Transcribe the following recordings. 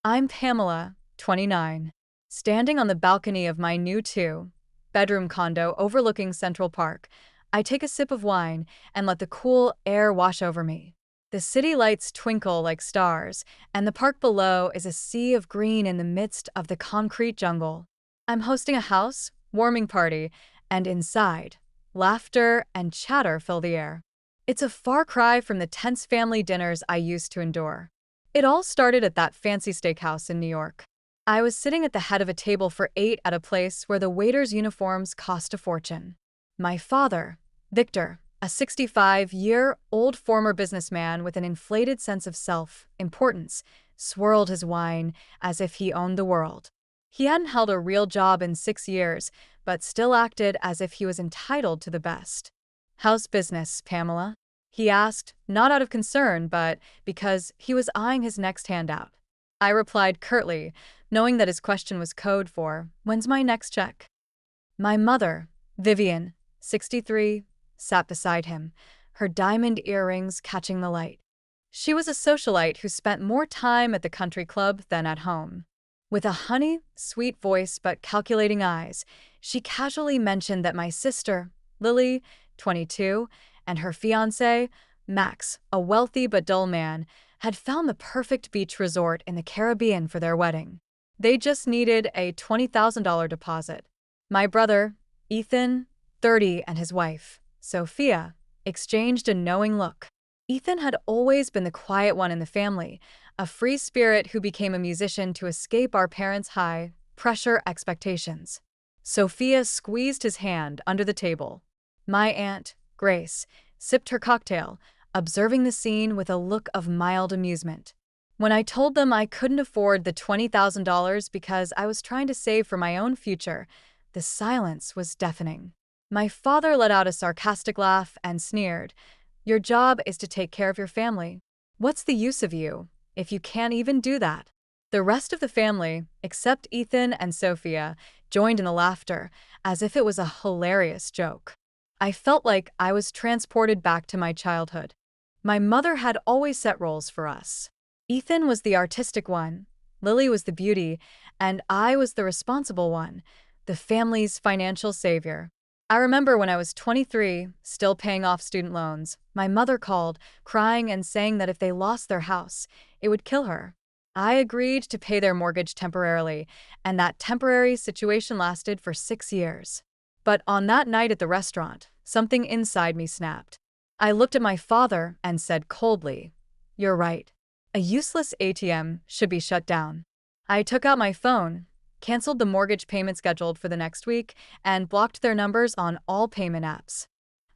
I'm Pamela, 29, standing on the balcony of my new two-bedroom condo overlooking Central Park. I take a sip of wine and let the cool air wash over me. The city lights twinkle like stars, and the park below is a sea of green in the midst of the concrete jungle. I'm hosting a house warming party, and inside, laughter and chatter fill the air. It's a far cry from the tense family dinners I used to endure. It all started at that fancy steakhouse in New York. I was sitting at the head of a table for eight at a place where the waiters' uniforms cost a fortune. My father, Victor, a 65-year-old former businessman with an inflated sense of self-importance, swirled his wine as if he owned the world. He hadn't held a real job in 6 years, but still acted as if he was entitled to the best. "How's business, Pamela?" he asked, not out of concern, but because he was eyeing his next handout. I replied curtly, knowing that his question was code for, "When's my next check?" My mother, Vivian, 63, sat beside him, her diamond earrings catching the light. She was a socialite who spent more time at the country club than at home. With a honey, sweet voice but calculating eyes, she casually mentioned that my sister, Lily, 22, and her fiancé, Max, a wealthy but dull man, had found the perfect beach resort in the Caribbean for their wedding. They just needed a $20,000 deposit. My brother, Ethan, 30, and his wife, Sophia, exchanged a knowing look. Ethan had always been the quiet one in the family, a free spirit who became a musician to escape our parents' high-pressure expectations. Sophia squeezed his hand under the table. My aunt, Grace, sipped her cocktail, observing the scene with a look of mild amusement. When I told them I couldn't afford the $20,000 because I was trying to save for my own future, the silence was deafening. My father let out a sarcastic laugh and sneered, "Your job is to take care of your family. What's the use of you if you can't even do that?" The rest of the family, except Ethan and Sophia, joined in the laughter, as if it was a hilarious joke. I felt like I was transported back to my childhood. My mother had always set roles for us. Ethan was the artistic one, Lily was the beauty, and I was the responsible one, the family's financial savior. I remember when I was 23, still paying off student loans, my mother called, crying and saying that if they lost their house, it would kill her. I agreed to pay their mortgage temporarily, and that temporary situation lasted for 6 years. But on that night at the restaurant, something inside me snapped. I looked at my father and said coldly, "You're right. A useless ATM should be shut down." I took out my phone, canceled the mortgage payment scheduled for the next week, and blocked their numbers on all payment apps.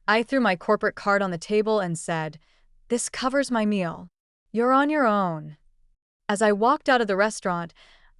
I threw my corporate card on the table and said, "This covers my meal. You're on your own." As I walked out of the restaurant,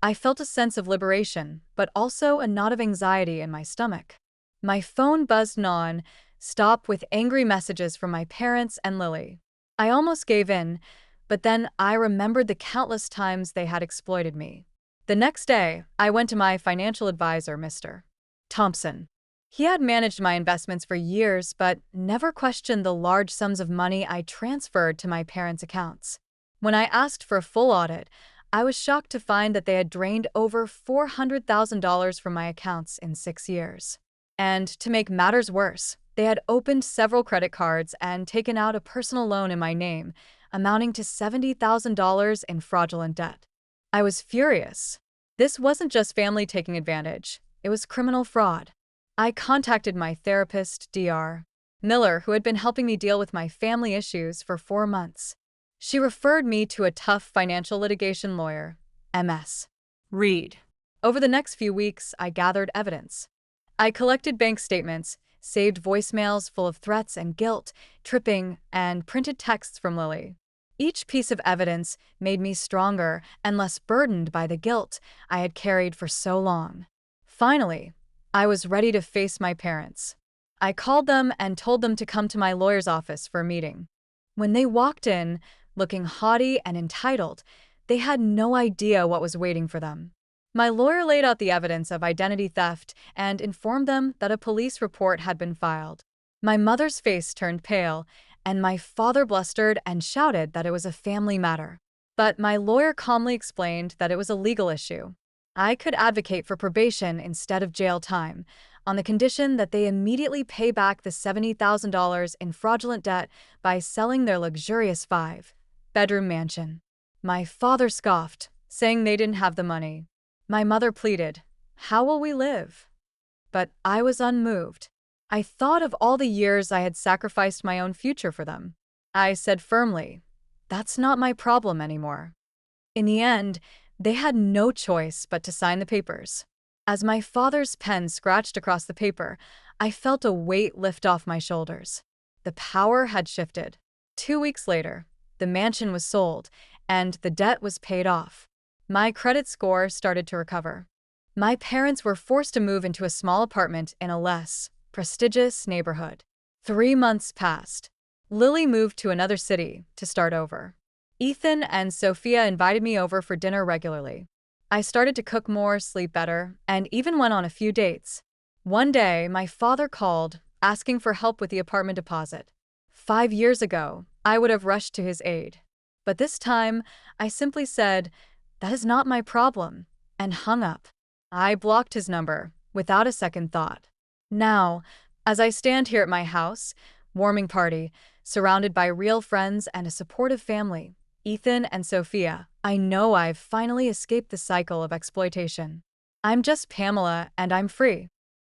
I felt a sense of liberation, but also a knot of anxiety in my stomach. My phone buzzed non-stop with angry messages from my parents and Lily. I almost gave in, but then I remembered the countless times they had exploited me. The next day, I went to my financial advisor, Mr. Thompson. He had managed my investments for years, but never questioned the large sums of money I transferred to my parents' accounts. When I asked for a full audit, I was shocked to find that they had drained over $400,000 from my accounts in 6 years. And to make matters worse, they had opened several credit cards and taken out a personal loan in my name, amounting to $70,000 in fraudulent debt. I was furious. This wasn't just family taking advantage, it was criminal fraud. I contacted my therapist, Dr. Miller, who had been helping me deal with my family issues for 4 months. She referred me to a tough financial litigation lawyer, MS. Reed. Over the next few weeks, I gathered evidence. I collected bank statements, saved voicemails full of threats and guilt, tripping, and printed texts from Lily. Each piece of evidence made me stronger and less burdened by the guilt I had carried for so long. Finally, I was ready to face my parents. I called them and told them to come to my lawyer's office for a meeting. When they walked in, looking haughty and entitled, they had no idea what was waiting for them. My lawyer laid out the evidence of identity theft and informed them that a police report had been filed. My mother's face turned pale, and my father blustered and shouted that it was a family matter. But my lawyer calmly explained that it was a legal issue. I could advocate for probation instead of jail time, on the condition that they immediately pay back the $70,000 in fraudulent debt by selling their luxurious five-bedroom mansion. My father scoffed, saying they didn't have the money. My mother pleaded, "How will we live?" But I was unmoved. I thought of all the years I had sacrificed my own future for them. I said firmly, "That's not my problem anymore." In the end, they had no choice but to sign the papers. As my father's pen scratched across the paper, I felt a weight lift off my shoulders. The power had shifted. 2 weeks later, the mansion was sold, and the debt was paid off. My credit score started to recover. My parents were forced to move into a small apartment in a less prestigious neighborhood. 3 months passed. Lily moved to another city to start over. Ethan and Sophia invited me over for dinner regularly. I started to cook more, sleep better, and even went on a few dates. One day, my father called, asking for help with the apartment deposit. 5 years ago, I would have rushed to his aid. But this time, I simply said, "That is not my problem," and hung up. I blocked his number, without a second thought. Now, as I stand here at my house, warming party, surrounded by real friends and a supportive family, Ethan and Sophia, I know I've finally escaped the cycle of exploitation. I'm just Pamela, and I'm free.